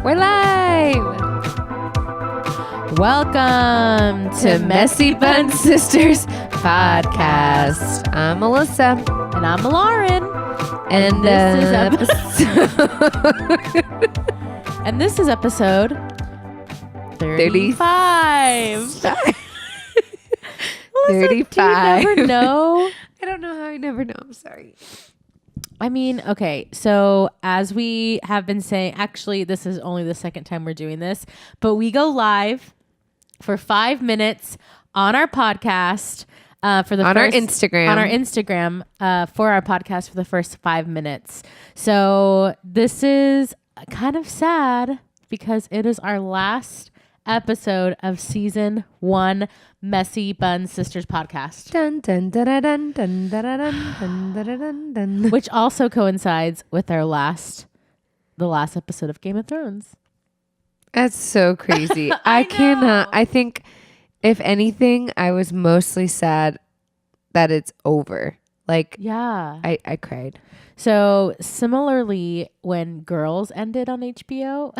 We're live! Welcome to Messy Bun Sisters podcast. I'm Melissa. And I'm Lauren. And this is episode 35. 35. Do you never know? I don't know how I never know. I'm sorry. I mean, okay, so as we have been saying, actually, this is only the second time we're doing this, but we go live for 5 minutes on our podcast our Instagram for our podcast for the first 5 minutes. So this is kind of sad because it is our last episode of season 1 Messy Bun Sisters podcast. Dun, dun, dun, dun, dun, dun, dun, dun, dun, dun, dun. Which also coincides with the last episode of Game of Thrones. That's so crazy. I cannot. I think, if anything, I was mostly sad that it's over. Like, yeah, I cried. So similarly, when Girls ended on HBO,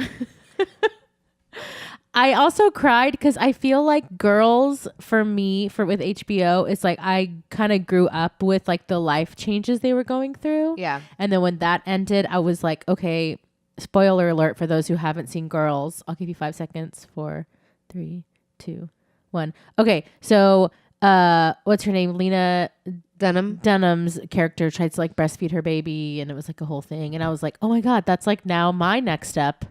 I also cried because I feel like Girls for me with HBO is like I kind of grew up with like the life changes they were going through. Yeah. And then when that ended, I was like, okay, spoiler alert for those who haven't seen Girls. I'll give you 5 seconds. 4, 3, 2, 1. Okay. So, what's her name? Lena Dunham's character tried to like breastfeed her baby and it was like a whole thing. And I was like, oh my God, that's like now my next step.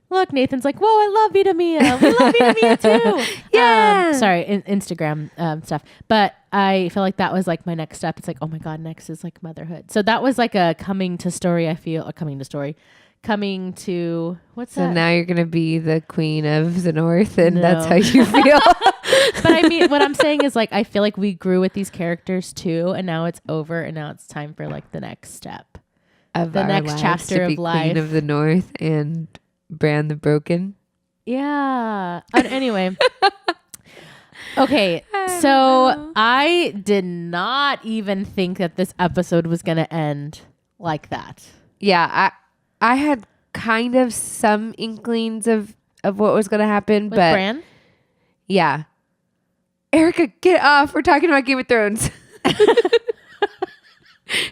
Look, Nathan's like, whoa, I love Vita Mia. We love Vita Mia too. Yeah. Instagram stuff. But I feel like that was like my next step. It's like, oh my God, next is like motherhood. So that was like a coming to, what's that? So now you're going to be the queen of the North and that's how you feel. But I mean, what I'm saying is like, I feel like we grew with these characters too. And now it's over. And now it's time for like the next step. Of the next chapter of life. Queen of the North and Bran the Broken. Yeah. Anyway. Okay. So I did not even think that this episode was going to end like that. Yeah. I had kind of some inklings of what was going to happen. With but Bran? Yeah. Erica, get off. We're talking about Game of Thrones.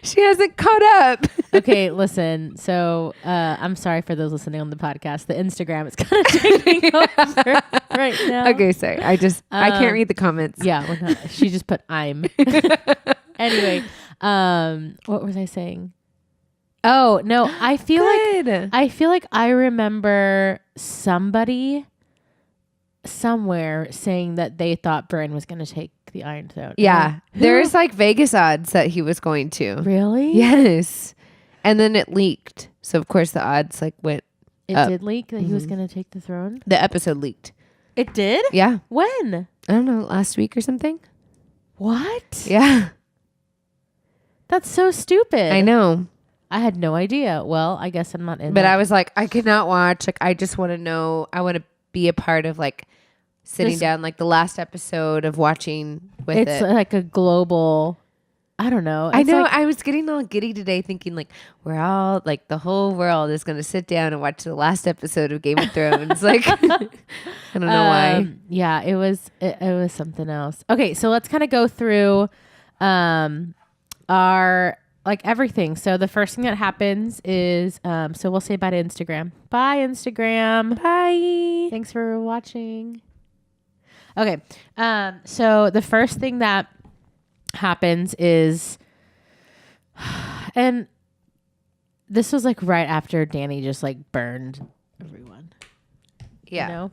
She hasn't caught up. Okay, listen. So I'm sorry for those listening on the podcast. The Instagram is kind of taking over right now. Okay, sorry. I can't read the comments. Yeah, we're not. She just put I'm. Anyway, what was I saying? Oh no, I feel like I remember somebody somewhere saying that they thought Bran was going to take the Iron Throne. Yeah. There's like Vegas odds that he was going to. Really? Yes. And then it leaked. So of course the odds like went up. Did leak that he was going to take the throne? The episode leaked. It did? Yeah. When? I don't know, last week or something. What? Yeah. That's so stupid. I know. I had no idea. Well, I guess I'm not in But I was like, I could not watch. Like, I just want to know. I want to be a part of like sitting down like the last episode of watching with it. It's like a global, I don't know. I know. Like, I was getting all giddy today thinking like we're all like the whole world is going to sit down and watch the last episode of Game of Thrones. Like, I don't know why. Yeah, it was something else. Okay. So let's kind of go through, our, like everything. So the first thing that happens is, so we'll say bye to Instagram. Bye, Instagram. Bye. Thanks for watching. Okay. So the first thing that happens is, and this was like right after Danny just like burned everyone. Yeah. You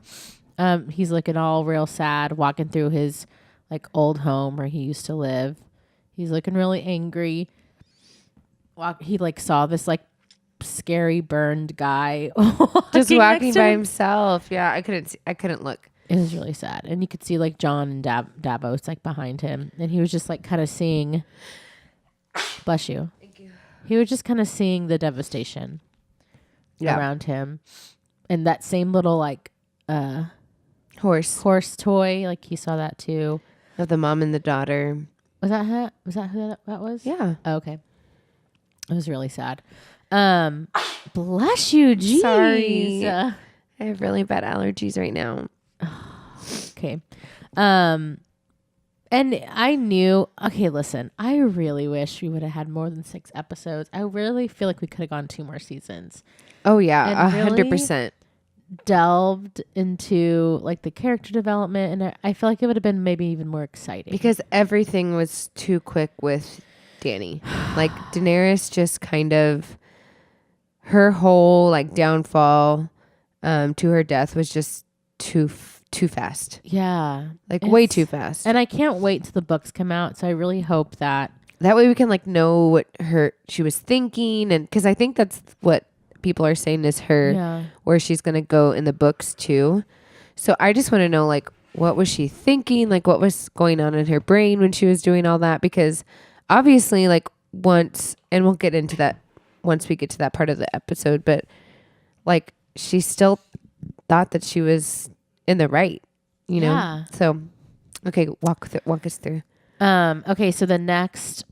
know? He's looking all real sad, walking through his like old home where he used to live. He's looking really angry. He like saw this like scary burned guy just walking by himself. Yeah, I couldn't look. It was really sad, and you could see like John and Davos like behind him, and he was just like kind of seeing. Bless you. Thank you. He was just kind of seeing the devastation around him, and that same little like horse toy. Like he saw that too. Of the mom and the daughter. Was that who that was? Yeah. Oh, okay. It was really sad. Bless you. Jeez. Sorry. I have really bad allergies right now. Okay. And I knew, okay, listen, I really wish we would have had more than 6 episodes. I really feel like we could have gone 2 more seasons. Oh yeah, And really 100%. delved into like the character development, and I feel like it would have been maybe even more exciting. Because everything was too quick with Dany. Like Daenerys just kind of, her whole like downfall to her death was just too fast. Yeah. Like way too fast. And I can't wait till the books come out, so I really hope that way we can like know what she was thinking, and because I think that's what people are saying is where she's gonna go in the books too. So I just want to know like what was she thinking, like what was going on in her brain when she was doing all that, because obviously like once, and we'll get into that once we get to that part of the episode, but like she still thought that she was in the right, you know? Yeah. So okay, walk us through. Okay, so the next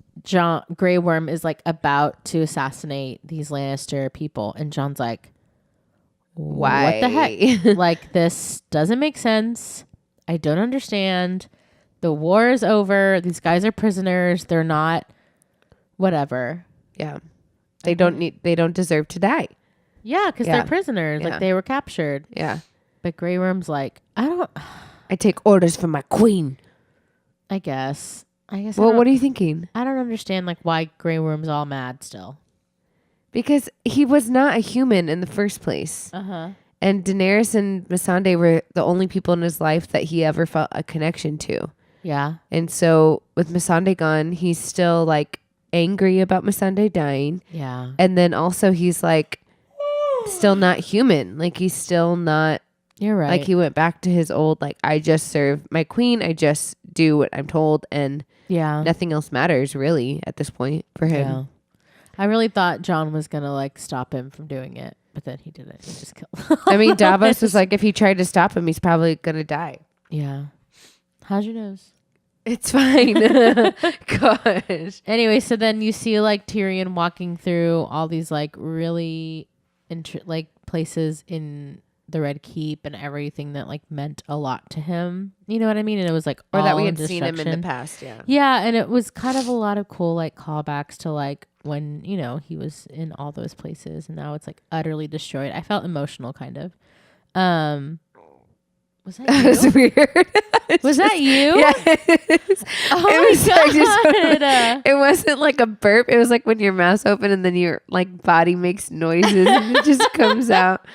Grey Worm is like about to assassinate these Lannister people, and Jon's like, why? What the heck? Like, this doesn't make sense. I don't understand. The war is over. These guys are prisoners. They're not whatever. Yeah. They don't deserve to die. Yeah, because they're prisoners. Yeah. Like, they were captured. Yeah. But Grey Worm's like, I take orders from my queen. I guess. Well, what are you thinking? I don't understand like why Grey Worm's all mad still. Because he was not a human in the first place. Uh-huh. And Daenerys and Missandei were the only people in his life that he ever felt a connection to. Yeah. And so with Missandei gone, he's still like angry about Missandei dying. Yeah. And then also he's like still not human. Like he's still not. You're right. Like he went back to his old, like, I just serve my queen. I just do what I'm told. And nothing else matters really at this point for him. Yeah. I really thought Jon was going to like stop him from doing it, but then he didn't. He just killed him. I mean, Davos was like, if he tried to stop him, he's probably going to die. Yeah. How's your nose? It's fine. Gosh. Anyway, so then you see like Tyrion walking through all these like really like places in the Red Keep and everything that like meant a lot to him. You know what I mean? And it was like, or that we had seen him in the past. Yeah. Yeah. And it was kind of a lot of cool like callbacks to like when, you know, he was in all those places and now it's like utterly destroyed. I felt emotional kind of. Was that you? That was weird. Was that you? Yes. Oh my God. It wasn't like a burp. It was like when your mouth's open and then your like body makes noises and it just comes out.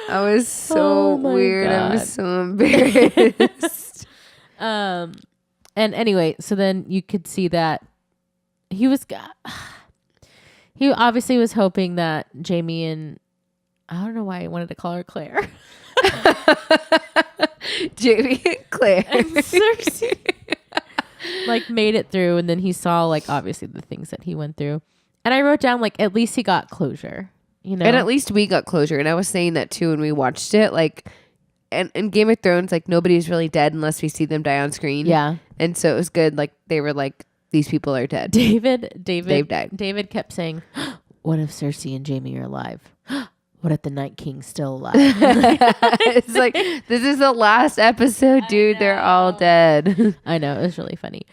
I was so weird. God. I was so embarrassed. And anyway, so then you could see that he obviously was hoping that Jaime and I don't know why I wanted to call her Claire. Jaime and Claire. And Cersei. Like made it through, and then he saw like obviously the things that he went through. And I wrote down like at least he got closure. You know? And at least we got closure. And I was saying that too when we watched it. Like, and in Game of Thrones, like nobody's really dead unless we see them die on screen. Yeah. And so it was good. Like they were like, these people are dead. Dave died. David kept saying, what if Cersei and Jaime are alive? What if the Night King's still alive? It's like, this is the last episode, dude. They're all dead. I know. It was really funny.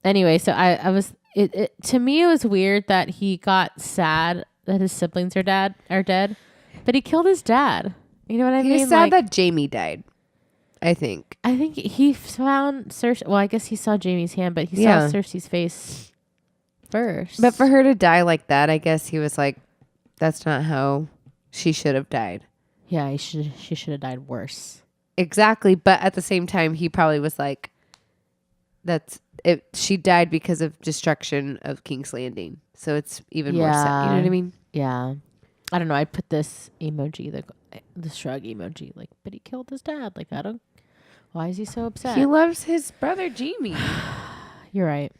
Anyway, so I was, it to me, it was weird that he got sad that his siblings are dead, but he killed his dad. You know what I mean? He was sad that Jaime died, I think. I think he found Cersei. Well, I guess he saw Jaime's hand, but he saw Cersei's face first. But for her to die like that, I guess he was like, that's not how she should have died. Yeah, she should have died worse. Exactly. But at the same time, he probably was like, that's it. She died because of destruction of King's Landing. So it's even more sad. You know what I mean? Yeah. I don't know. I put this emoji, the shrug emoji, like, but he killed his dad. Like, why is he so upset? He loves his brother, Jaime. You're right.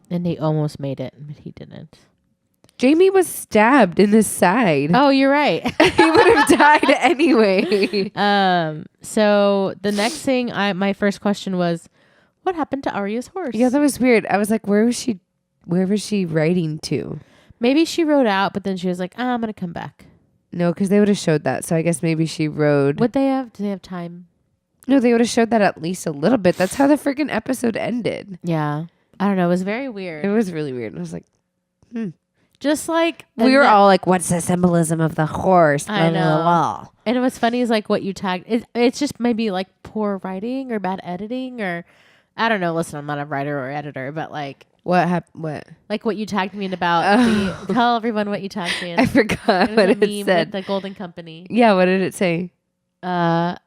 And he almost made it, but he didn't. Jaime was stabbed in the side. Oh, you're right. He would have died anyway. So the next thing, my first question was, what happened to Arya's horse? Yeah, that was weird. I was like, where was she? where was she writing to? Maybe she rode out, but then she was like, I'm going to come back. No, because they would have showed that. So I guess maybe she rode. Would they have? Do they have time? No, they would have showed that at least a little bit. That's how the freaking episode ended. Yeah. I don't know. It was very weird. It was really weird. I was like, Just like... We were all like, what's the symbolism of the horse? I know. And what's funny is like what you tagged. It's just maybe like poor writing or bad editing or... I don't know. Listen, I'm not a writer or editor, but like... What happened? What? Like what you tagged me in about. Tell everyone what you tagged me in. I forgot what it said. With the Golden Company. Yeah, what did it say? The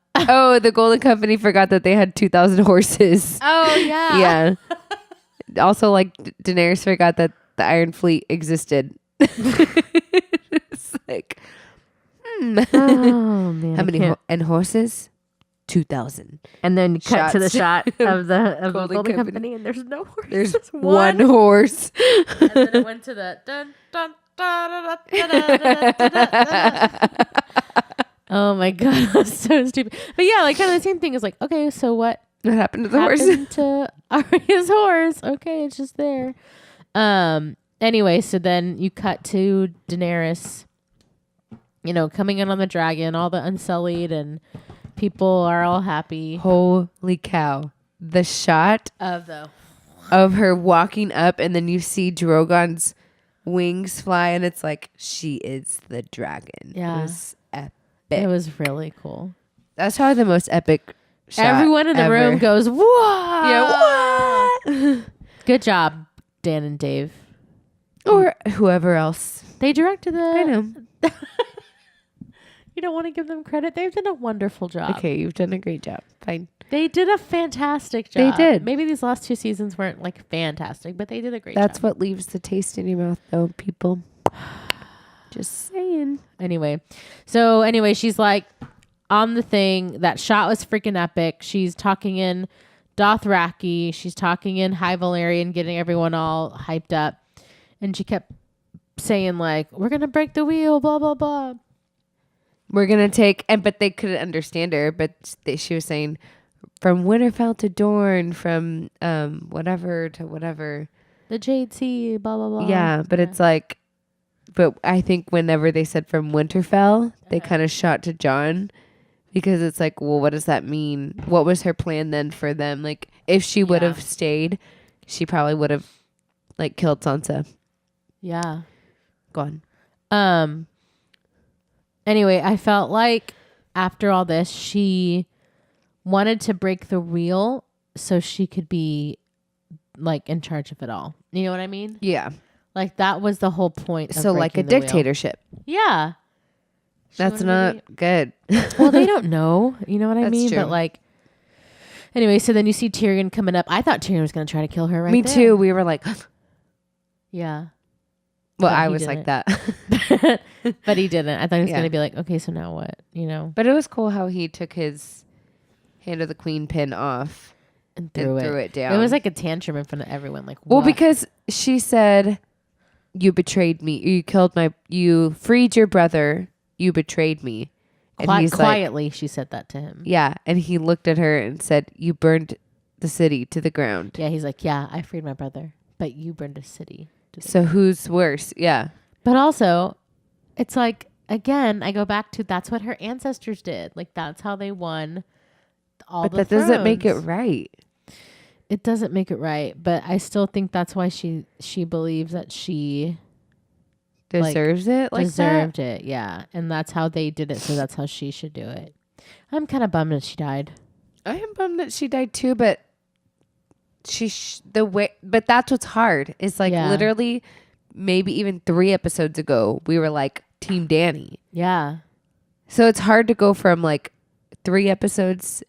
Golden Company forgot that they had 2,000 horses. Oh, yeah. Yeah. Also, like, Daenerys forgot that the Iron Fleet existed. It's like, Oh, man. How many and horses? 2,000. And then cut to the shot of the Golden Golden Company. Company, and there's no horse. There's one horse. And then it went to the dun dun dun dun dun dun dun dun. Oh my god, that's so stupid. But yeah, like kind of the same thing is like, okay, so what happened to the horse? happened to Arya's horse? Okay, it's just there. Anyway, so then you cut to Daenerys, coming in on the dragon, all the Unsullied, and people are all happy. Holy cow. The shot Of her walking up, and then you see Drogon's wings fly, and it's like, she is the dragon. Yeah. It was epic. It was really cool. That's probably the most epic shot Everyone in the ever. room goes, "What? Yeah, what? Good job, Dan and Dave." Or whoever else. They directed it. I know. You don't want to give them credit. They've done a wonderful job. Okay, you've done a great job. Fine. They did a fantastic job. They did. Maybe these last 2 seasons weren't like fantastic, but they did a great That's job. what leaves the taste in your mouth, though, people. Just saying. Anyway, she's like on the thing. That shot was freaking epic. She's talking in Dothraki. She's talking in High Valyrian, getting everyone all hyped up. And she kept saying like, we're going to break the wheel, blah, blah, blah. We're going to take, but they couldn't understand her, but she was saying from Winterfell to Dorne, from whatever to whatever. The Jade Sea, blah, blah, blah. Yeah, but it's like, but I think whenever they said from Winterfell, they kind of shot to Jon, because it's like, well, what does that mean? What was her plan then for them? Like, if she would have stayed, she probably would have like killed Sansa. Yeah. Gone. Anyway, I felt like after all this, she wanted to break the wheel so she could be like in charge of it all. You know what I mean? Yeah. Like that was the whole point. So like a dictatorship. Yeah. That's not good. Well, they don't know. You know what I That's mean? true. But like, anyway, so then you see Tyrion coming up. I thought Tyrion was going to try to kill her right Me there. too. We were like, Yeah. well, But I he was like didn't. that. But he didn't. I thought he was Yeah. going to be like, okay, so now what? But it was cool how he took his Hand of the Queen pin off And threw it down. It was like a tantrum in front of everyone. Like, well, what? because she said, you betrayed me. You freed your brother. You betrayed me. And he's quietly, she said that to him. yeah. And he looked at her and said, you burned the city to the ground. Yeah, he's like, yeah, I freed my brother, but you burned a city. So who's worse? Yeah. But also, it's like, again, I go back to that's what her ancestors did. Like, that's how they won all But the that doesn't make it thrones. right. It doesn't make it right. But I still think that's why she believes that she Deserves it like deserved that? it. Yeah. And that's how they did it. So that's how she should do it. I'm kind of bummed that she died. I am bummed that she died too, but but that's what's hard. It's like Yeah. literally maybe even 3 episodes ago, we were like Team Danny. Yeah. So it's hard to go from like 3 episodes,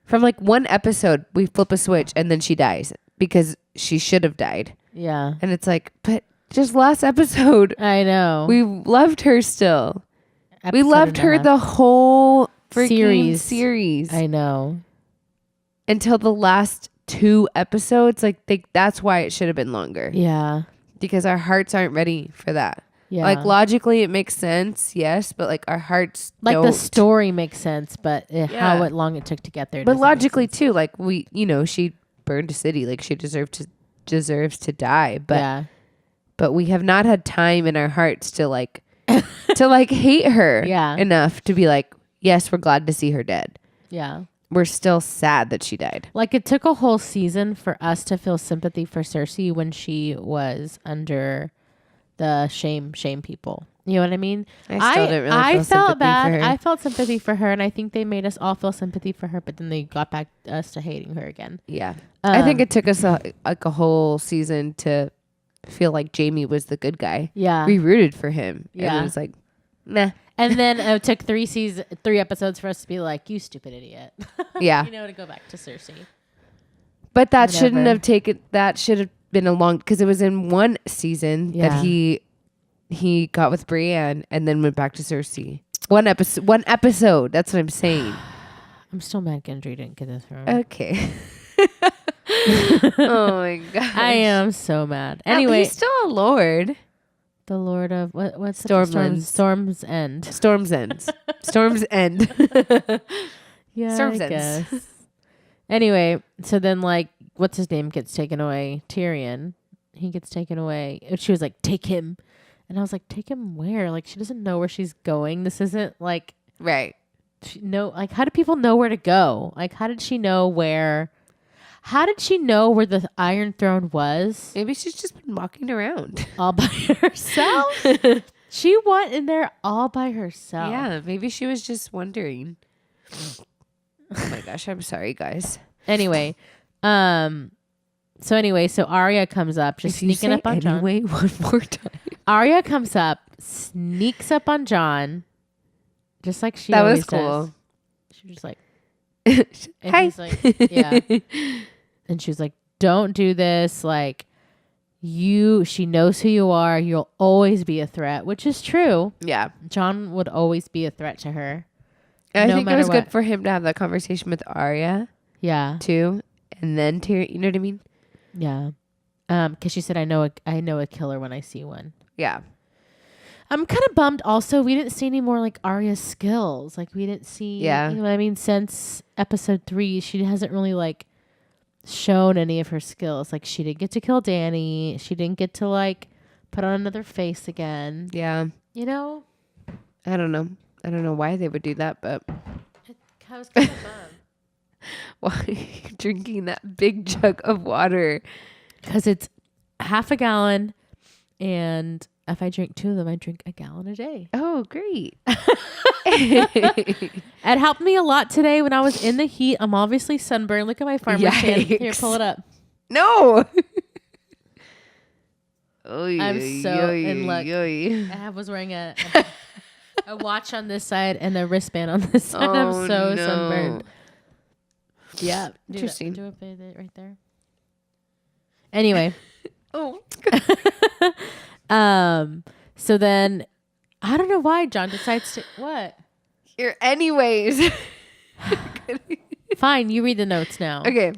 from like 1 episode, we flip a switch and then she dies because she should have died. Yeah. And it's like, but just last episode, I know. we loved her still. We Episode loved and a her half. the whole freaking series. I know. Until the last 2 episodes. Like that's why it should have been longer. Yeah. Because our hearts aren't ready for that. Yeah. Like logically it makes sense, yes, but like our hearts like don't. the story makes sense, but Yeah. how long it took to get there. But doesn't make logically sense. too, like she burned a city, like she deserved to deserves to die. But we have not had time in our hearts to like hate her enough to be like, yes, we're glad to see her dead. Yeah. We're still sad that she died. Like, it took a whole season for us to feel sympathy for Cersei when she was under the shame people. You know what I mean? I still didn't really feel felt bad. for her. I felt sympathy for her, and I think they made us all feel sympathy for her, but then they got back us to hating her again. Yeah. I think it took us a whole season to feel like Jaime was the good guy. Yeah. We rooted for him. Yeah. And it was like, nah. And then it took 3 episodes for us to be like, you stupid idiot. Yeah. You know, to go back to Cersei. But that shouldn't have taken, that should have been a long, because it was in one season that he got with Brienne and then went back to Cersei. One episode. That's what I'm saying. I'm still mad Gendry didn't get this wrong. Okay. Oh my god. I am so mad. Anyway. He's still a lord. The Lord of what's Stormlands. Storm's End. Storm's End. Storm's End. Yeah, Storm's I Ends. guess. Anyway, so then like what's his name gets taken away? Tyrion. He gets taken away. And she was like, "Take him." And I was like, "Take him where?" Like she doesn't know where she's going. This isn't like Right. like how do people know where to go? Like how did she know where the Iron Throne was? Maybe she's just been walking around. All by herself? She went in there all by herself. Yeah, maybe she was just wondering. Oh my gosh, I'm sorry, guys. Anyway, so Arya comes up, just sneaking up on Jon. Anyway, one more time. Arya comes up, sneaks up on Jon, just like she that always was cool. does. She was just like, and hi. he's like, yeah. And she was like, "Don't do this. Like, she knows who you are. You'll always be a threat," which is true. Yeah. Jon would always be a threat to her. I think it was good for him to have that conversation with Arya. Yeah. Too. And then Tyrion, you know what I mean? Yeah. Because she said, I know a killer when I see one. Yeah. I'm kind of bummed also we didn't see any more like Arya's skills. Like we didn't see, you know what I mean? Since episode 3, she hasn't really like shown any of her skills. Like she didn't get to kill Dany. She didn't get to like put on another face again. Yeah. You know? I don't know why they would do that, but I was kind of bummed. Why are you drinking that big jug of water? Because it's half a gallon, and if I drink 2 of them, I drink a gallon a day. Oh, great. It helped me a lot today when I was in the heat. I'm obviously sunburned. Look at my farmer's tan. Here, pull it up. No. I'm so in luck. I was wearing a watch on this side and a wristband on this side. I'm so sunburned. Yeah. Interesting. Do it right there. Anyway. Oh. So then I don't know why Jon decides to what? Here, anyways. Fine, you read the notes now. Okay.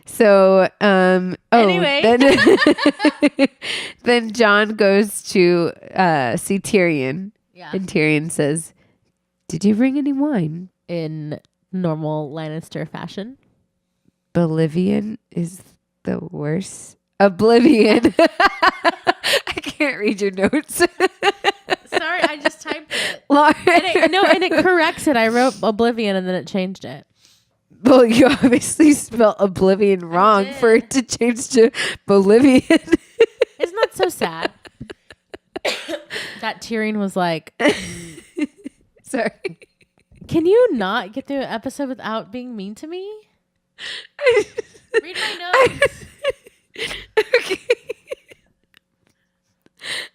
So, anyway. then Jon goes to see Tyrion. Yeah. And Tyrion says, "Did you bring any wine?" In normal Lannister fashion. Bolivian is the worst. Oblivion. I can't read your notes. Sorry, I just typed it. And it corrects it. I wrote Oblivion and then it changed it. Well, you obviously spelled Oblivion wrong for it to change to Bolivian. Isn't that so sad? That Tyrion was like, sorry. Can you not get through an episode without being mean to me? Read my notes.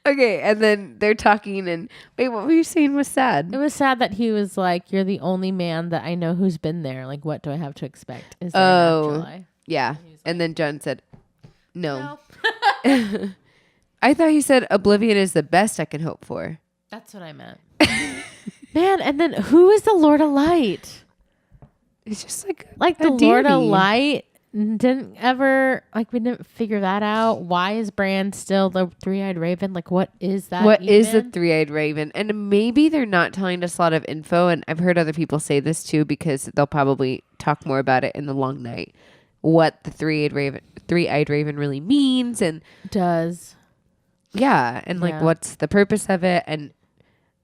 Okay, and then they're talking and wait, what were you saying was sad? It was sad that he was like, "You're the only man that I know who's been there. Like, what do I have to expect? Is there an afterlife?" Yeah. And then Jon said, no. I thought he said Oblivion is the best I can hope for. That's what I meant. Man, and then who is the Lord of Light? It's just like the Lord of Light didn't ever we didn't figure that out. Why is Bran still the 3-eyed raven? Like, what is that? What is the 3-eyed raven? And maybe they're not telling us a lot of info. And I've heard other people say this too, because they'll probably talk more about it in the long night. what the three-eyed raven really means, and does. Yeah, and like what's the purpose of it. And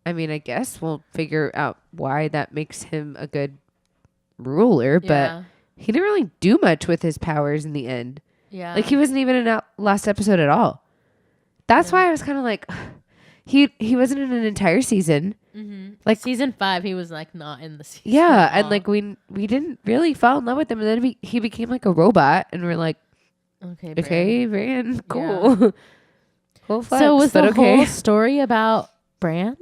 I mean, I guess we'll figure out why that makes him a good ruler, but he didn't really do much with his powers in the end. Yeah. Like he wasn't even in that last episode at all. That's why I was kind of like, he wasn't in an entire season. Mm-hmm. Like season 5, he was like not in the season. Yeah, and like we didn't really fall in love with him, and then he became like a robot, and we're like, okay, Bran, cool. Yeah. Cool flex, so was the whole story about Bran?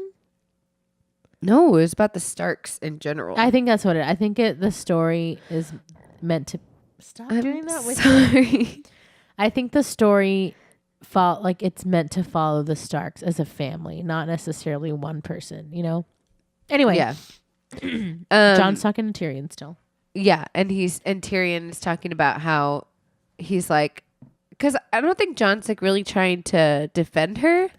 No, it was about the Starks in general. I think that's what I think the story is meant to stop doing that with sorry. I think the story it's meant to follow the Starks as a family, not necessarily one person, you know? Anyway. Yeah. Jon's talking to Tyrion still. Yeah, and Tyrion is talking about how he's like, because I don't think Jon's like really trying to defend her,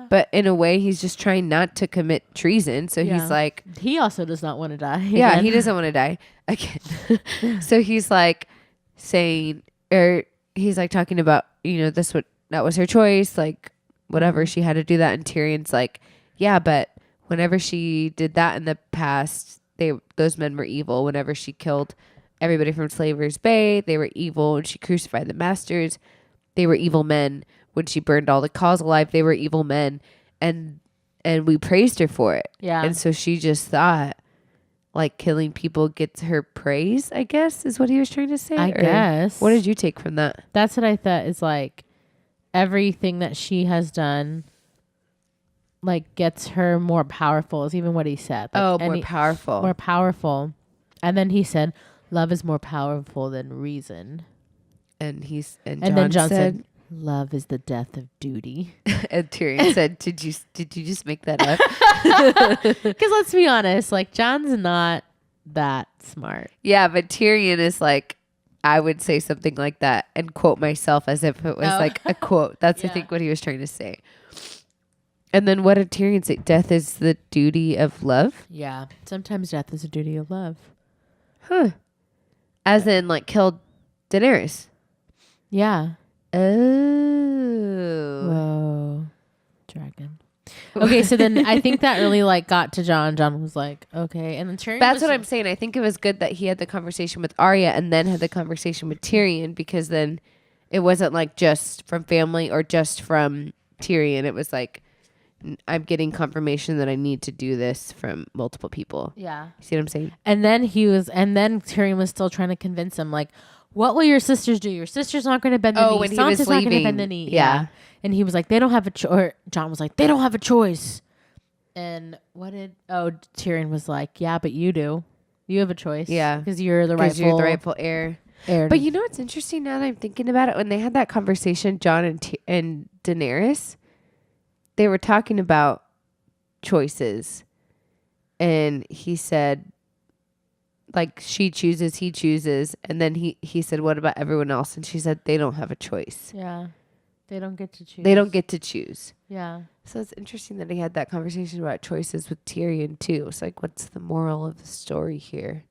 but in a way he's just trying not to commit treason. So he's like, he also does not want to die. Yeah, again. he doesn't want to die again. So he's like saying, or he's like talking about, that was her choice, like whatever, she had to do that. And Tyrion's like, yeah, but whenever she did that in the past, those men were evil. Whenever she killed everybody from Slaver's Bay, they were evil. And she crucified the masters, they were evil men. When she burned all the cause alive, they were evil men. And we praised her for it. Yeah. And so she just thought like killing people gets her praise, I guess, is what he was trying to say. I guess. What did you take from that? That's what I thought, is like everything that she has done like gets her more powerful, is even what he said. Like, more powerful. More powerful. And then he said, love is more powerful than reason. And then Jon said, love is the death of duty. And Tyrion said, did you just make that up? Because let's be honest, like Jon's not that smart. Yeah, but Tyrion is like, I would say something like that and quote myself as if it was like a quote. That's I think what he was trying to say. And then what did Tyrion say? Death is the duty of love? Yeah. Sometimes death is a duty of love. Huh. As in like killed Daenerys. Yeah. Oh. Whoa. Dragon. Okay, so then I think that really like got to Jon. Jon was like, okay. And then Tyrion That's what I'm saying. I think it was good that he had the conversation with Arya and then had the conversation with Tyrion, because then it wasn't like just from family or just from Tyrion. It was like, I'm getting confirmation that I need to do this from multiple people. Yeah. See what I'm saying? And then Tyrion was still trying to convince him, like, what will your sisters do? Your sister's not going to bend the knee. When Sansa's he was not going to leaving. bend the knee. Yeah. And he was like, they don't have a choice. Or Jon was like, they don't have a choice. And Tyrion was like, yeah, but you do. You have a choice. Yeah. Because you're the rightful heir. But you know what's interesting now that I'm thinking about it? When they had that conversation, Jon and Daenerys, they were talking about choices. And he said, like, she chooses, he chooses. And then he said, what about everyone else? And she said, they don't have a choice. Yeah. They don't get to choose. They don't get to choose. Yeah. So it's interesting that he had that conversation about choices with Tyrion too. It's like, what's the moral of the story here?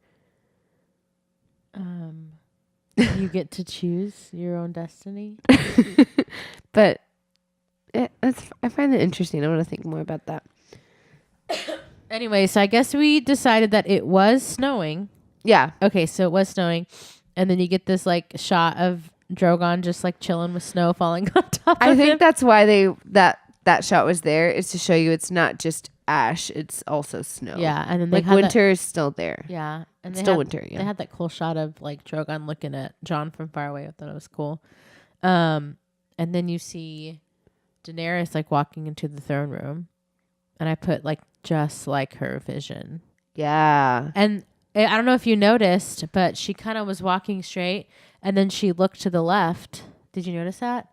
You get to choose your own destiny. But I find it interesting. I want to think more about that. Anyway, so I guess we decided that it was snowing. Yeah. Okay, so it was snowing. And then you get this like shot of Drogon just like chilling with snow falling on top of him. I think that's why that shot was there, is to show you it's not just ash, it's also snow. Yeah, and then like winter is still there. Yeah. And it's still winter, yeah. They had that cool shot of like Drogon looking at Jon from far away. I thought it was cool. And then you see Daenerys like walking into the throne room. And I put like just like her vision. Yeah. And I don't know if you noticed, but she kind of was walking straight and then she looked to the left. Did you notice that?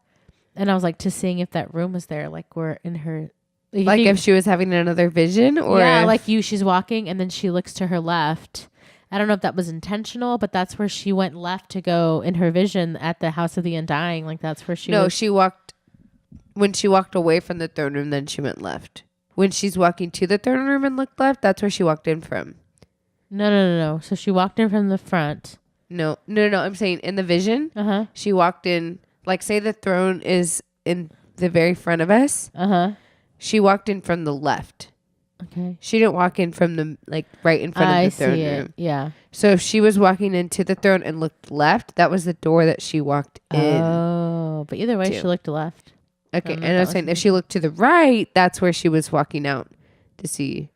And I was like, seeing if that room was there, like we're in her. Like if she was having another vision, or she's walking and then she looks to her left. I don't know if that was intentional, but that's where she went left to go in her vision at the House of the Undying. Like that's where she. No, she walked. When she walked away from the throne room, then she went left. When she's walking to the throne room and looked left, that's where she walked in from. No. So she walked in from the front. No. I'm saying in the vision, she walked in, like say the throne is in the very front of us. She walked in from the left. Okay. She didn't walk in from the like right in front of the throne room. Yeah. So if she was walking into the throne and looked left, that was the door that she walked in. Oh, but either way, she looked left. Okay, and I was saying if she looked to the right, that's where she was walking out to see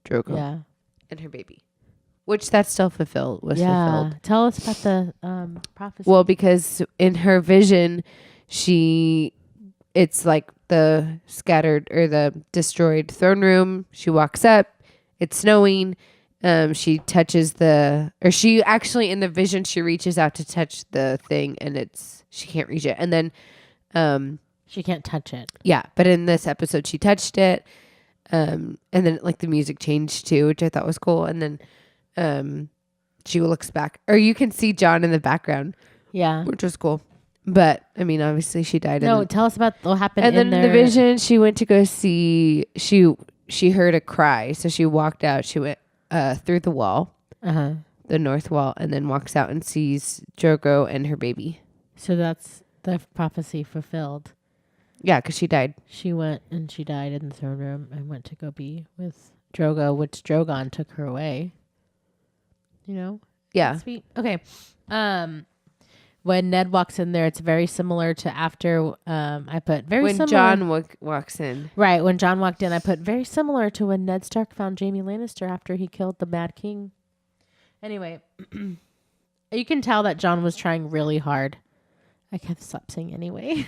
Drogo. Yeah. And her baby. Which that still fulfilled. Tell us about the prophecy. Well, because in her vision, it's like the scattered or the destroyed throne room. She walks up. It's snowing. She touches she actually in the vision, she reaches out to touch the thing and she can't reach it. And then, she can't touch it. Yeah. But in this episode, she touched it. And then like the music changed too, which I thought was cool. And then, she looks back or you can see John in the background. Yeah. Which was cool. But I mean, obviously she died. No, tell us about what happened. And then in the vision, she went to go see. She heard a cry, so she walked out. She went through the wall, the north wall, and then walks out and sees Drogo and her baby. So that's the prophecy fulfilled. Yeah, because she died. She went and she died in the throne room and went to go be with Drogo, which Drogon took her away. You know? Yeah. That's sweet. Okay. When Ned walks in there, it's very similar to after I put very when similar. John walks in. Right. When John walked in, I put very similar to when Ned Stark found Jaime Lannister after he killed the Mad King. Anyway, you can tell that John was trying really hard. I can't stop saying anyway.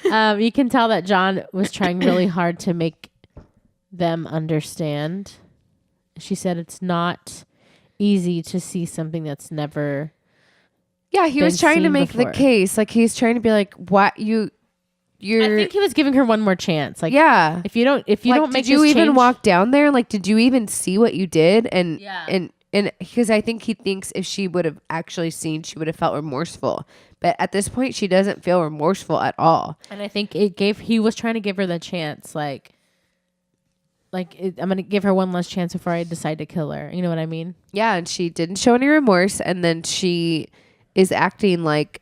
You can tell that John was trying really hard to make them understand. She said it's not easy to see something that's never. Yeah, he was trying to make the case. Like he's trying to be like, what you're. I think he was giving her one more chance. Like, yeah, if you don't make did you even walk down there? Like, did you even see what you did? And and because I think he thinks if she would have actually seen, she would have felt remorseful. But at this point, she doesn't feel remorseful at all. And I think he was trying to give her the chance, I'm going to give her one last chance before I decide to kill her. You know what I mean? Yeah, and she didn't show any remorse. And then she is acting like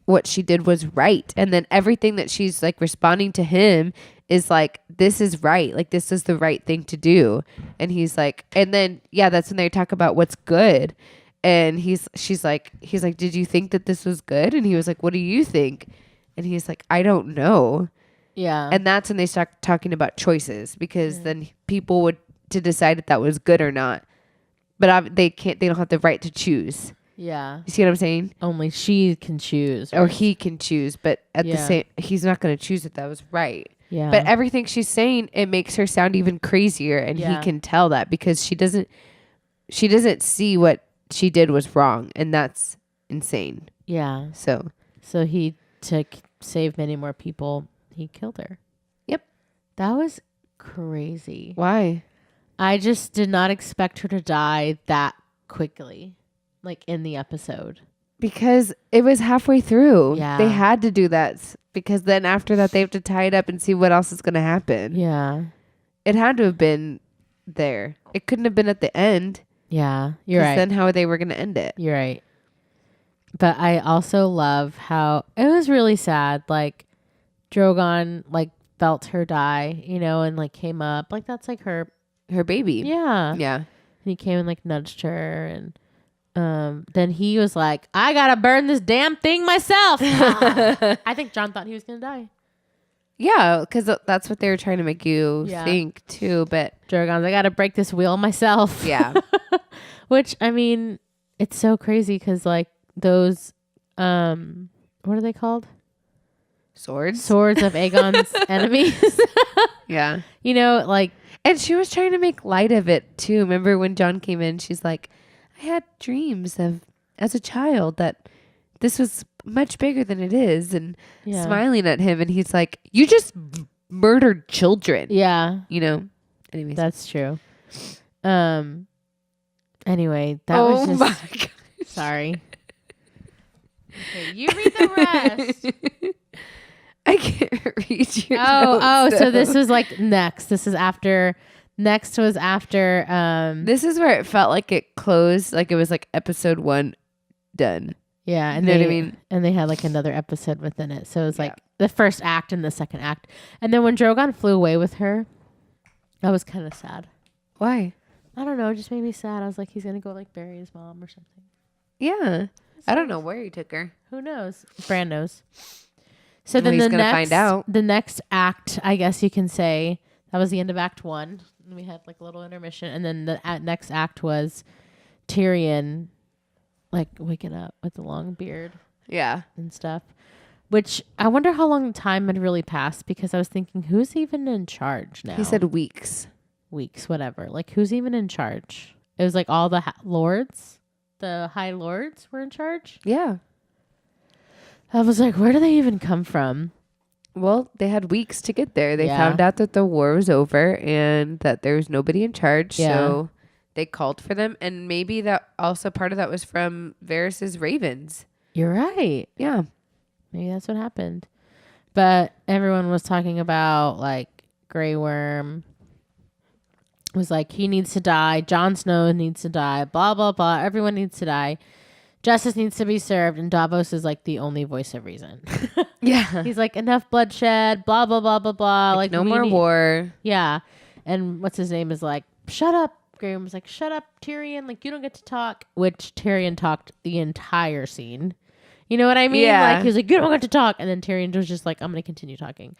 what she did was right. And then everything that she's like responding to him is like, this is right. Like, this is the right thing to do. And he's like, and then, yeah, that's when they talk about what's good. And she's like, did you think that this was good? And he was like, what do you think? And he's like, I don't know. Yeah. And that's when they start talking about choices because then people would to decide if that was good or not. But they don't have the right to choose. Yeah. You see what I'm saying? Only she can choose. Right? Or he can choose, but at the same, he's not going to choose if that was right. Yeah. But everything she's saying, it makes her sound even crazier. And he can tell that because she doesn't see what she did was wrong. And that's insane. Yeah. So he to save many more people, he killed her. Yep. That was crazy. Why? I just did not expect her to die that quickly, like in the episode. Because it was halfway through. Yeah. They had to do that because then after that they have to tie it up and see what else is going to happen. Yeah. It had to have been there. It couldn't have been at the end. Yeah. You're right. Then how they were going to end it. You're right. But I also love how it was really sad. Like Drogon felt her die, and came up. Like that's like her baby. Yeah. Yeah. And he came and nudged her and then he was like, I gotta burn this damn thing myself. I think John thought he was gonna die. Yeah, because that's what they were trying to make you think too. But Drogon's, I gotta break this wheel myself. Yeah. Which, I mean, it's so crazy because those, what are they called? Swords of Aegon's enemies. Yeah. And she was trying to make light of it too. Remember when John came in, she's like, I had dreams as a child that this was much bigger than it is, and smiling at him. And he's like, you just murdered children. Yeah. Anyways. That's true. Anyway, that was just... my God. Sorry. Okay, you read the rest. I can't read your notes, so this is next. This is after Next was after. This is where it felt like it closed, like it was like episode 1 done. Yeah, and you know what I mean? And they had like another episode within it, so it was like the first act and the second act. And then when Drogon flew away with her, I was kind of sad. Why? I don't know. It just made me sad. I was like, he's gonna go like bury his mom or something. Yeah, I don't know where he took her. Who knows? Bran knows. So then he's gonna find out. The next act, I guess you can say, that was the end of Act 1. And we had like a little intermission, and then the next act was Tyrion, like waking up with the long beard, and stuff. Which I wonder how long the time had really passed, because I was thinking, who's even in charge now? He said weeks, whatever. Like, who's even in charge? It was like all the lords, the high lords were in charge. Yeah. I was like, where do they even come from? Well, they had weeks to get there. They found out that the war was over and that there was nobody in charge. Yeah. So they called for them. And maybe that also part of that was from Varys's ravens. You're right. Yeah. Maybe that's what happened. But everyone was talking about like Grey Worm was like, he needs to die. Jon Snow needs to die. Blah, blah, blah. Everyone needs to die. Justice needs to be served, and Davos is like the only voice of reason. Yeah. He's like, enough bloodshed, blah, blah, blah, blah, blah. Like no more war. Yeah. And what's his name is like, shut up. Graham was like, shut up, Tyrion. Like, you don't get to talk. Which Tyrion talked the entire scene. You know what I mean? Yeah. Like, he was like, you don't get to talk. And then Tyrion was just like, I'm going to continue talking.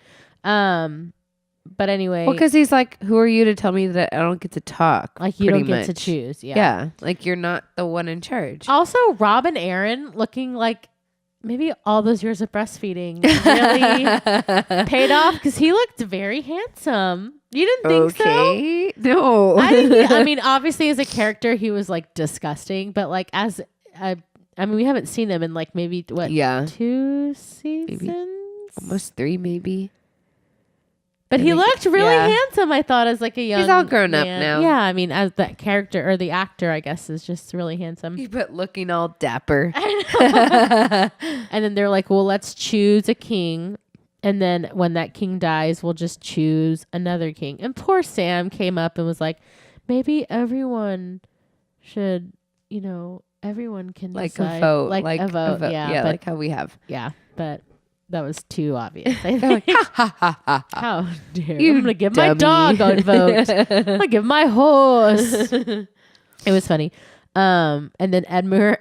But anyway. Well, because he's like, who are you to tell me that I don't get to talk? Like, you don't get to choose. Yeah. Yeah. Like, you're not the one in charge. Also, Rob and Aaron looking like maybe all those years of breastfeeding really paid off, because he looked very handsome. You didn't think so? No. I mean, obviously, as a character, he was like disgusting. But like, as I mean, we haven't seen him in like maybe, what, 2 seasons? Maybe. Almost 3, maybe. But he looked really handsome, I thought, as like a young. He's all grown up man. now. Yeah, I mean, as that character or the actor, I guess, is just really handsome. But looking all dapper. I know. And then they're like, well, let's choose a king. And then when that king dies, we'll just choose another king. And poor Sam came up and was like, maybe everyone should, everyone can like decide. A vote. Like a vote. Yeah, but, like how we have. Yeah, but that was too obvious. They're like, ha, ha, ha, ha. How dare you? I'm going to give my dog a vote. I'm going to give my horse. It was funny. And then Edmure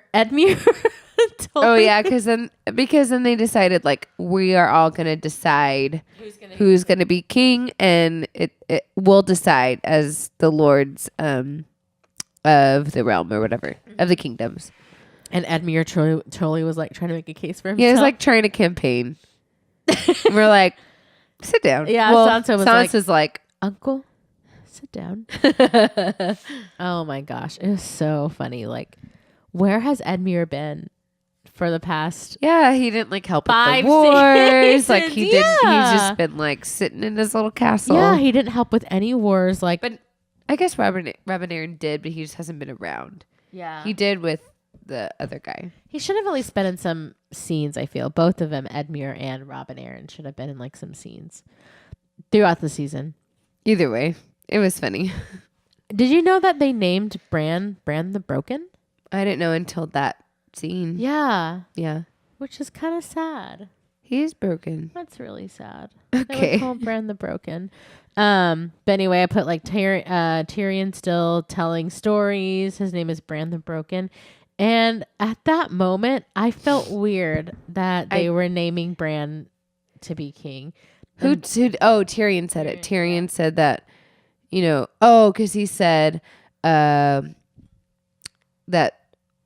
oh yeah, because then they decided like we are all gonna decide who's gonna be king, and it will decide as the lords of the realm or whatever of the kingdoms. And Edmure totally was like trying to make a case for himself. He was like trying to campaign. And we're like, sit down. Yeah, well, Sansa's like, uncle, sit down. Oh my gosh, it was so funny. Like, where has Edmure been for the past? Yeah, he didn't like help with 5 the wars. seasons. Like he didn't. He's just been like sitting in his little castle. Yeah, he didn't help with any wars. Like, but I guess Robin Aaron did, but he just hasn't been around. Yeah, he did with the other guy. He should have at least been in some scenes. I feel both of them, Edmure and Robin Aaron, should have been in like some scenes throughout the season. Either way, it was funny. Did you know that they named Bran the Broken? I didn't know until that scene. Yeah. Yeah. Which is kind of sad. He is broken. That's really sad. Okay. They would call Bran the Broken. But anyway, I put like Tyrion still telling stories. His name is Bran the Broken. And at that moment, I felt weird that they were naming Bran to be king. Tyrion said it. Tyrion said that, because he said that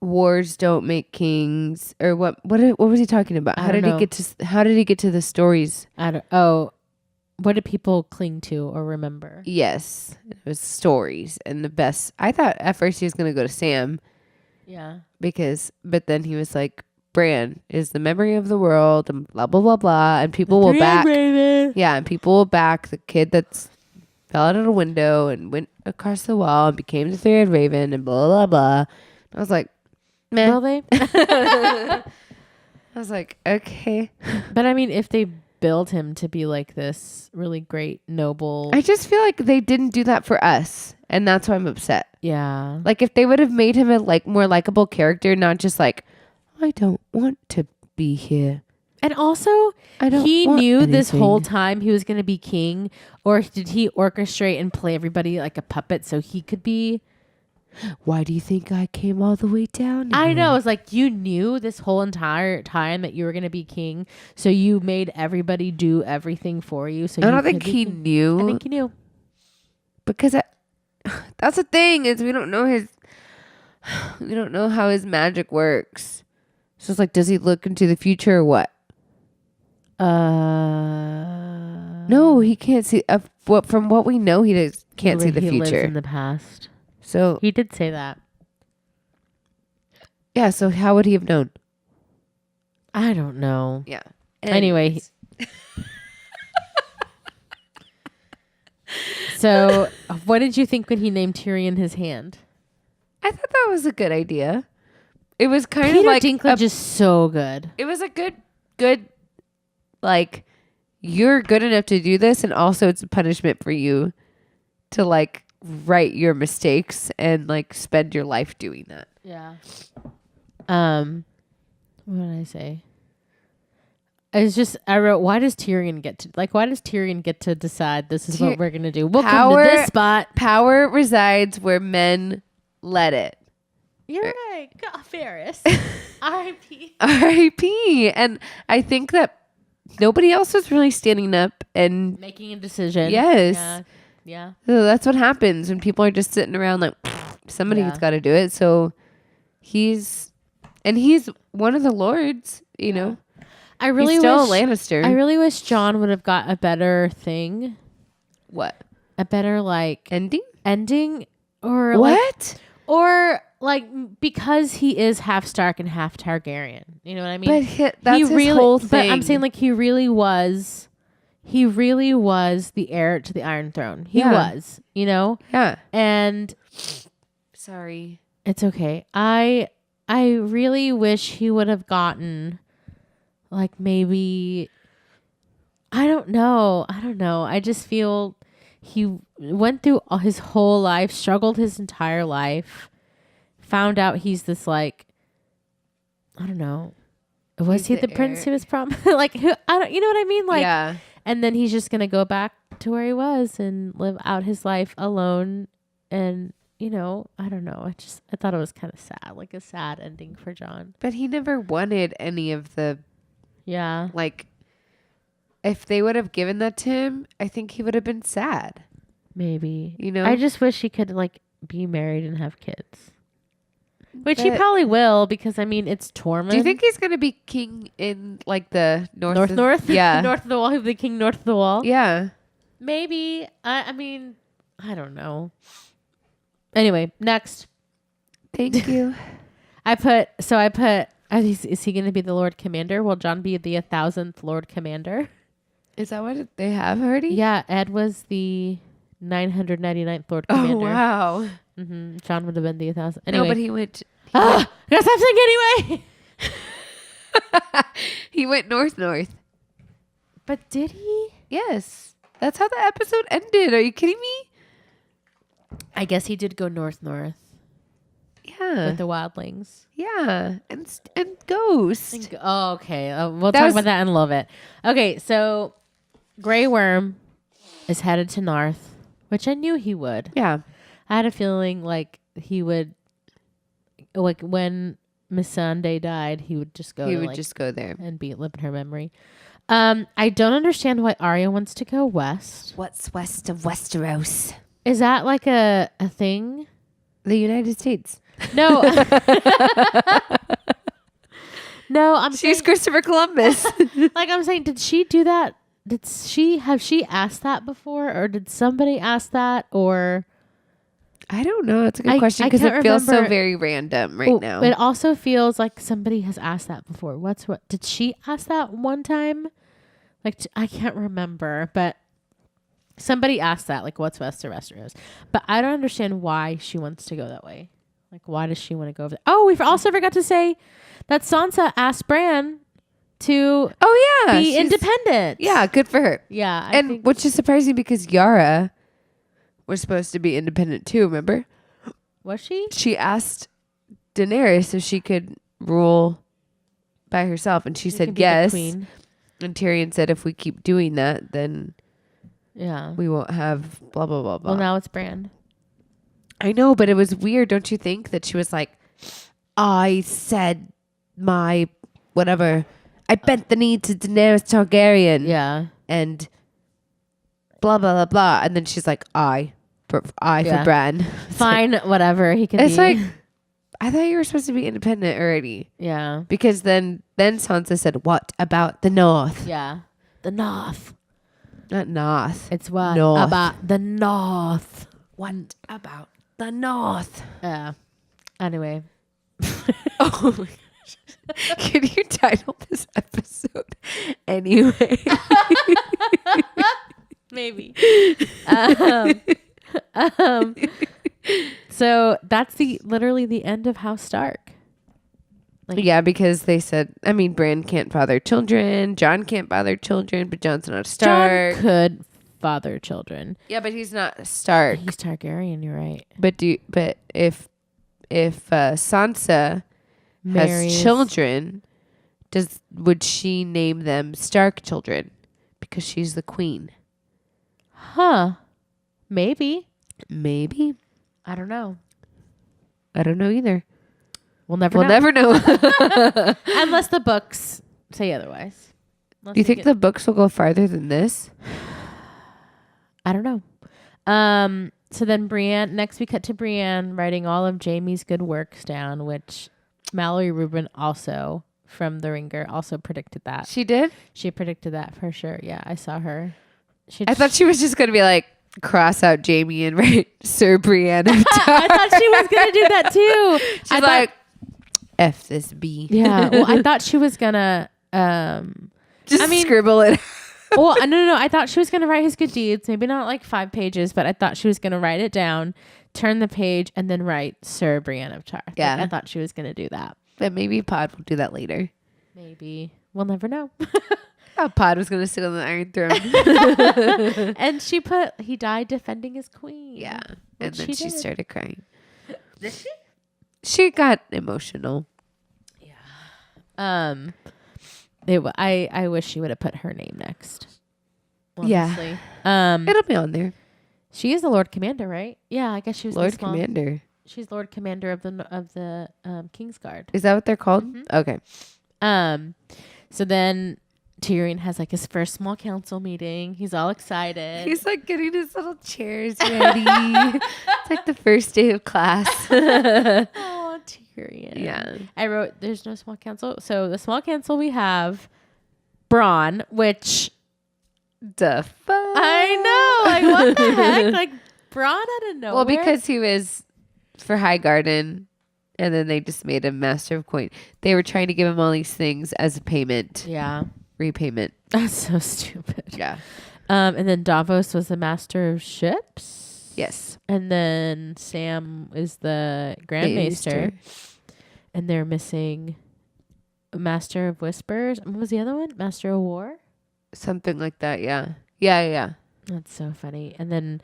wars don't make kings, or what was he talking about? How did he get to the stories? What did people cling to or remember? Yes, it was stories, and the best. I thought at first he was going to go to Sam. Yeah. But then he was like, Bran is the memory of the world, and blah blah blah blah, and people will back. Yeah, and people will back the kid that's fell out of a window and went across the wall and became the 3-eyed raven, and blah blah blah. I was like, man. Will they? I was like, okay. But I mean, if they build him to be like this really great, noble. I just feel like they didn't do that for us. And that's why I'm upset. Yeah. Like if they would have made him a like more likable character, not just like, I don't want to be here. And also, he knew this whole time he was going to be king, or did he orchestrate and play everybody like a puppet so he could be? Why do you think I came all the way down here? I know. It's like you knew this whole entire time that you were going to be king, so you made everybody do everything for you. So I don't think he knew. I think he knew. Because that's the thing is we don't know how his magic works. So it's like, does he look into the future or what? No, he can't see. From what we know, he can't see the future. He lives in the past. So he did say that. Yeah. So how would he have known? I don't know. Yeah. Anyway. So, what did you think when he named Tyrion his hand? I thought that was a good idea. It was kind Peter of like Dinklage is so good. It was a good, like, you're good enough to do this, and also it's a punishment for you to like right your mistakes and like spend your life doing that. Yeah. What did I say? I wrote, why does Tyrion get to decide this is what we're going to do? We'll come to this spot. Power resides where men let it. You're right. God, Ferris. R.I.P. R.I.P. And I think that nobody else was really standing up and making a decision. Yes. Yeah. So that's what happens when people are just sitting around like, somebody's got to do it. So he's one of the lords, you know. He's still a Lannister. I really wish Jon would have got a better thing. What? A better like ending or what? Because he is half Stark and half Targaryen. You know what I mean? But that's his whole thing. But I'm saying like he really was the heir to the Iron Throne. He was, you know? Yeah. And sorry. It's okay. I really wish he would have gotten like maybe I don't know. I just feel he went through his whole life, struggled his entire life, found out he's this like I don't know. Was he the prince who was promised? Like who? I don't. You know what I mean? Like, yeah. And then he's just gonna go back to where he was and live out his life alone. And you know, I don't know. I thought it was kind of sad, like a sad ending for Jon. But he never wanted any of the. Yeah. Like, if they would have given that to him, I think he would have been sad. Maybe. You know? I just wish he could, like, be married and have kids. Which he probably will, because, I mean, it's Tormund. Do you think he's going to be king in, like, the north? North? Yeah. North of the wall? He'll be king north of the wall? Yeah. Maybe. I mean, I don't know. Anyway, next. Thank you. I put, is he going to be the Lord Commander? Will Jon be the 1,000th Lord Commander? Is that what they have already? Yeah, Ed was the 999th Lord Commander. Oh, wow. Mm-hmm. Jon would have been the 1,000th. Anyway. No, but he went. I gotta stop singing anyway. He went north. But did he? Yes. That's how the episode ended. Are you kidding me? I guess he did go north. Yeah. With the wildlings. Yeah. And Ghost. Okay. We'll talk about that in a little bit. Okay. So Grey Worm is headed to north, which I knew he would. Yeah. I had a feeling like he would, like when Missandei died, he would just go. He would just go there and live in her memory. I don't understand why Arya wants to go west. What's west of Westeros? Is that like a thing? The United States. No. No, she's Christopher Columbus. Like I'm saying, did she do that? Have she asked that before, or did somebody ask that, or? I don't know. It's a good question because it feels so very random right now. It also feels like somebody has asked that before. What did she ask that one time? Like I can't remember, but somebody asked that, like, what's west of Westeros? But I don't understand why she wants to go that way. Like, why does she want to go over there? Oh, we also forgot to say that Sansa asked Bran to be independent. Yeah, good for her. Yeah. And which is surprising because Yara was supposed to be independent too, remember? Was she? She asked Daenerys if she could rule by herself, and she said yes. And Tyrion said if we keep doing that, then we won't have blah, blah, blah, blah. Well, now it's Bran. I know, but it was weird, don't you think? That she was like, I said my whatever. I bent the knee to Daenerys Targaryen. Yeah. And blah, blah, blah, blah. And then she's like, for Bran. Fine, like, whatever. He can It's like, I thought you were supposed to be independent already. Yeah. Because then Sansa said, what about the North? Yeah. The North. Not North. It's what North. About the North. What about the North? Yeah. Anyway. Oh my gosh. Can you title this episode anyway? Maybe. So that's literally the end of House Stark. Like, yeah, because they said, I mean, Bran can't father children. Jon can't father children, but Jon's not a Stark. Jon could father children. Yeah, but he's not a Stark. He's Targaryen. You're right. But if Sansa has children, would she name them Stark children because she's the queen? Huh? Maybe. I don't know. I don't know either. We'll never know. Unless the books say otherwise. Do you think the books will go farther than this? I don't know. So then Brienne, next we cut to Brienne writing all of Jaime's good works down, which Mallory Rubin also from The Ringer also predicted that. She did? She predicted that for sure. Yeah, I saw her. I thought she was just going to be like, cross out Jaime and write Sir Brienne of Tarth. I thought she was going to do that too. She's like, F this B. Yeah. Well, I thought she was going to scribble it. Well, no. I thought she was going to write his good deeds. Maybe not like 5 pages, but I thought she was going to write it down, turn the page, and then write Sir Brienne of Tarth. Yeah. Like, I thought she was going to do that. But maybe Pod will do that later. Maybe. We'll never know. Pod was going to sit on the Iron Throne. And he died defending his queen. Yeah. And then she started crying. Did she? She got emotional. Yeah. I wish she would have put her name next. Honestly. Yeah. It'll be on there. She is the Lord Commander, right? Yeah, I guess she was Lord Commander. She's Lord Commander of the Kingsguard. Is that what they're called? Mm-hmm. Okay. So then Tyrion has like his first small council meeting. He's all excited. He's like getting his little chairs ready. It's like the first day of class. Oh, Tyrion. Yeah. I wrote, there's no small council. So the small council we have Bronn, which the fuck? I know. Like, what the heck? Like, Bronn out of nowhere? Well, because he was for Highgarden, and then they just made him Master of Coin. They were trying to give him all these things as a payment. Yeah. Repayment. That's so stupid. Yeah. And then Davos was the Master of Ships. Yes. And then Sam is the Grand Maester. And they're missing Master of Whispers. What was the other one? Master of War? Something like that, yeah. Yeah. That's so funny. And then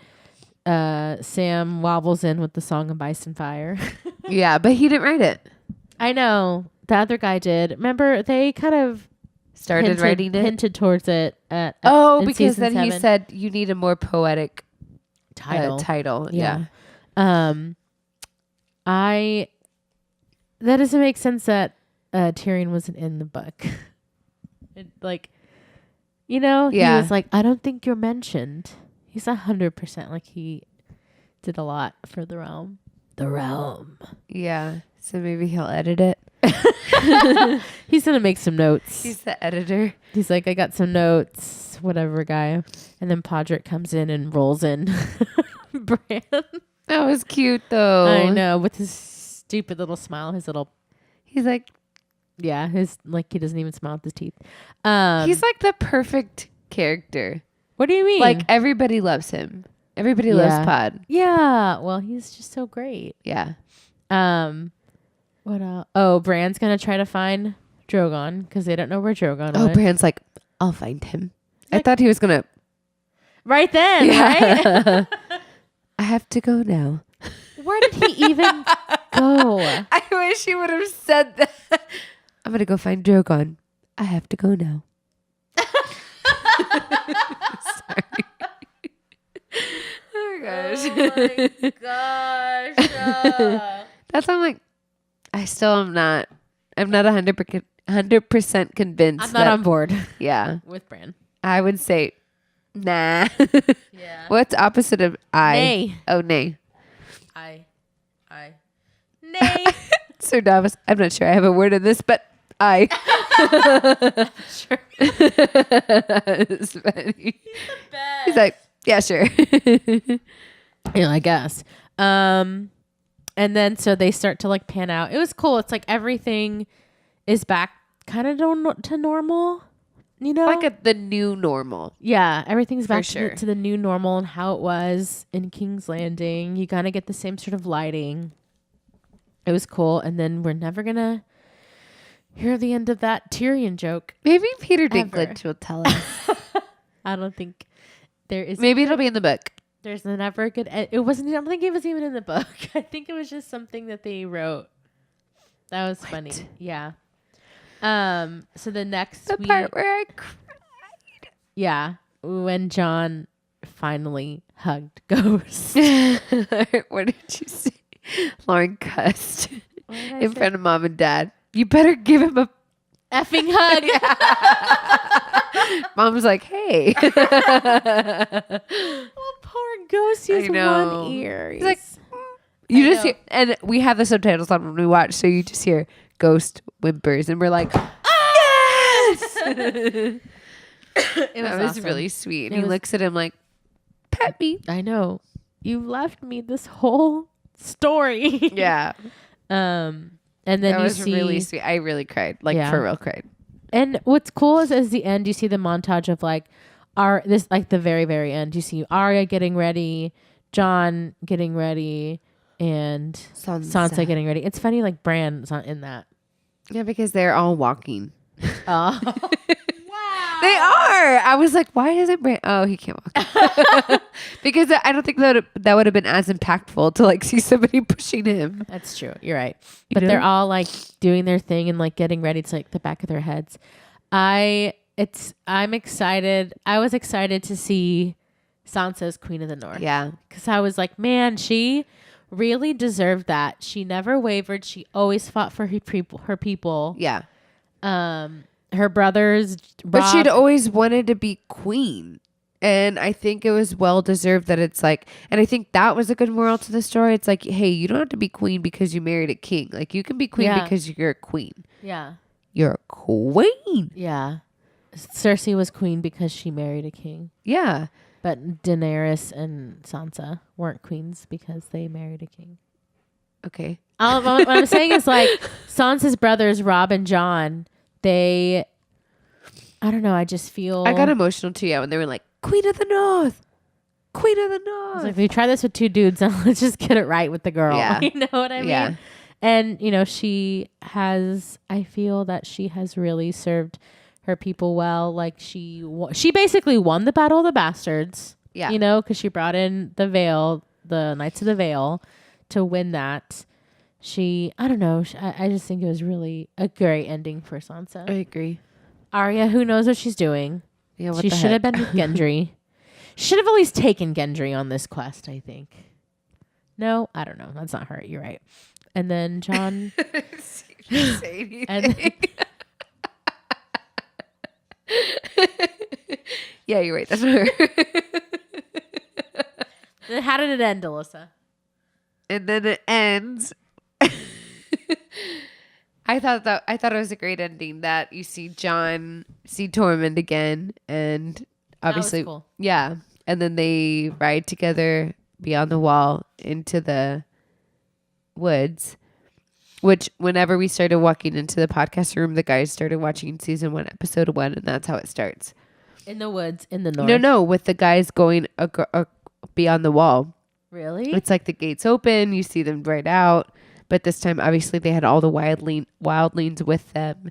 Sam wobbles in with the Song of Ice and Fire. Yeah, but he didn't write it. I know. The other guy did. Remember, they kind of writing it? Hinted towards it. Because then 7. He said you need a more poetic title. Yeah. That doesn't make sense that Tyrion wasn't in the book. He was like, I don't think you're mentioned. He's 100% like he did a lot for the realm. The realm. Yeah. So maybe he'll edit it. He's going to make some notes. He's the editor. He's like, I got some notes, whatever guy. And then Podrick comes in and rolls in Bran. That was cute though. I know. With his stupid little smile, he's like, yeah, he doesn't even smile with his teeth. He's like the perfect character. What do you mean? Like everybody loves him. Everybody loves Pod. Yeah. Well, he's just so great. Yeah. What else? Oh, Bran's gonna try to find Drogon because they don't know where Drogon Oh, went. Bran's like, I'll find him. Like, I thought he was going to. Right then, right? I have to go now. Where did he even go? I wish he would have said that. I'm going to go find Drogon. I have to go now. Sorry. Oh, gosh. Oh, my gosh. That's why I'm like, I'm not 100% convinced. I'm not on board. Yeah. With Bran. I would say, nah. Yeah. What's opposite of I? Nay. Oh, nay. I. Nay. Sir Davos, I'm not sure I have a word in this, but I. Sure. It's funny. He's the best. He's like, yeah, sure. Yeah, I guess. And then so they start to like pan out. It was cool. It's like everything is back kind of to normal, you know? Like the new normal. Yeah, everything's back sure. to the new normal and how it was in King's Landing. You kind of get the same sort of lighting. It was cool. And then we're never going to hear the end of that Tyrion joke. Maybe Peter Ever. Dinklage will tell us. I don't think there is. Maybe it'll be in the book. There's never a good. It wasn't. I don't think it was even in the book. I think it was just something that they wrote. That was funny. Yeah. So the next part where I cried. Yeah, when John finally hugged Ghost. What did you say? Lauren cussed in front of mom and dad. You better give him a effing hug. Mom's like, hey. Oh, poor Ghost. He has one ear. He's like, you just hear, and we have the subtitles on when we watch, so you just hear Ghost whimpers, and we're like, yes. That was awesome. really sweet. And he looks at him like, pet me. I know. You left me this whole story. Yeah. And then that you was see really sweet. I really cried, like for real cried. And what's cool is at the end you see the montage of like the very, very end. You see Arya getting ready, Jon getting ready, and Sansa getting ready. It's funny, like Bran's not in that. Yeah, because they're all walking. Oh. Wow. They are. I was like, why isn't Bran? Oh, he can't walk. Because I don't think that would have been as impactful to like see somebody pushing him. That's true. You're right. But they're all like doing their thing and like getting ready to like the back of their heads. I'm excited. I was excited to see Sansa's Queen of the North. Yeah. Because I was like, man, she really deserved that. She never wavered. She always fought for her people. Yeah. Her brothers. But she'd always wanted to be queen. And I think it was well deserved that it's like, and I think that was a good moral to the story. It's like, hey, you don't have to be queen because you married a king. Like you can be queen because you're a queen. Yeah. You're a queen. Yeah. Cersei was queen because she married a king. Yeah. But Daenerys and Sansa weren't queens because they married a king. Okay. What I'm saying is like Sansa's brothers, Robb and Jon, I don't know. I just feel. I got emotional too, yeah, when they were like, Queen of the North. Queen of the I was North. like, we try this with two dudes and let's just get it right with the girl. Yeah. You know what I mean? Yeah. And, you know, I feel that she has really served her people well. Like she basically won the Battle of the Bastards. Yeah. You know, because she brought in the Knights of the Vale to win that. I don't know. I just think it was really a great ending for Sansa. I agree. Arya, who knows what she's doing? Yeah, She should have been with Gendry. Should have at least taken Gendry on this quest, I think. No, I don't know. That's not her. You're right. And then Jon. Say and yeah, you're right. That's not her. then how did it end, Alyssa? And then it ends. I thought it was a great ending that you see Jon see Tormund again, and obviously, that was cool. Yeah, and then they ride together beyond the wall into the woods. Which, whenever we started walking into the podcast room, the guys started watching season 1, episode 1, and that's how it starts. In the woods, in the north. No, with the guys going beyond the wall. Really? It's like the gates open, you see them right out. But this time, obviously, they had all the wildlings with them.